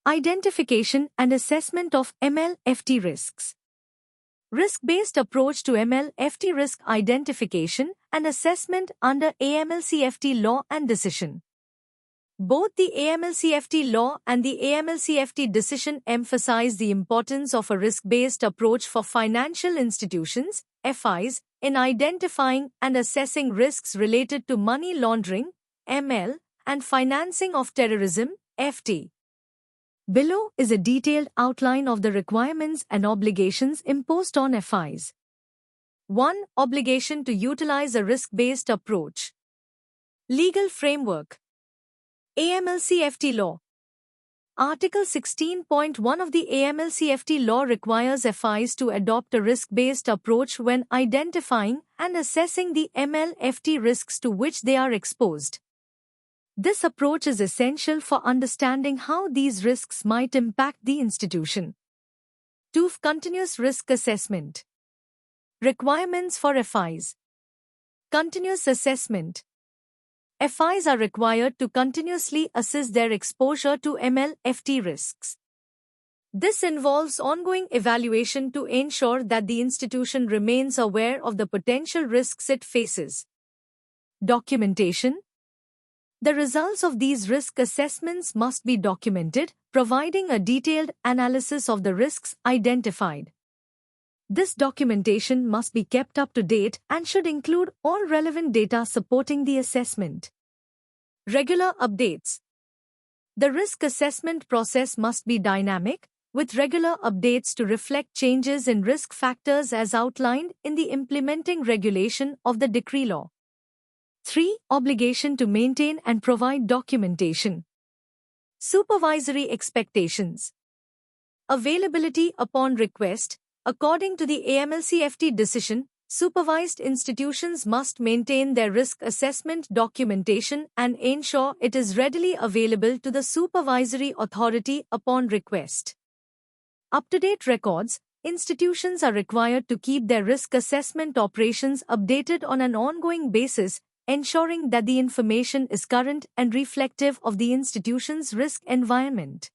Identification and assessment of MLFT risks. Risk-based approach to MLFT risk identification and assessment under AML-CFT law and decision. Both the AML-CFT law and the AML-CFT decision emphasize the importance of a risk-based approach for financial institutions, FIs, in identifying and assessing risks related to money laundering, ML, and financing of terrorism, FT. Below is a detailed outline of the requirements and obligations imposed on FIs. 1. Obligation to utilize a risk-based approach. Legal framework. AML-CFT law. Article 16.1 of the AML-CFT law requires FIs to adopt a risk-based approach when identifying and assessing the MLFT risks to which they are exposed. This approach is essential for understanding how these risks might impact the institution. 2. Continuous risk assessment. Requirements for FIs. Continuous assessment. FIs are required to continuously assess their exposure to MLFT risks. This involves ongoing evaluation to ensure that the institution remains aware of the potential risks it faces. Documentation. The results of these risk assessments must be documented, providing a detailed analysis of the risks identified. This documentation must be kept up to date and should include all relevant data supporting the assessment. Regular updates. The risk assessment process must be dynamic, with regular updates to reflect changes in risk factors as outlined in the implementing regulation of the decree law. 3. Obligation to maintain and provide documentation. Supervisory expectations. Availability upon request. According to the AML-CFT decision, supervised institutions must maintain their risk assessment documentation and ensure it is readily available to the supervisory authority upon request. Up-to-date records. Institutions are required to keep their risk assessment operations updated on an ongoing basis, ensuring that the information is current and reflective of the institution's risk environment.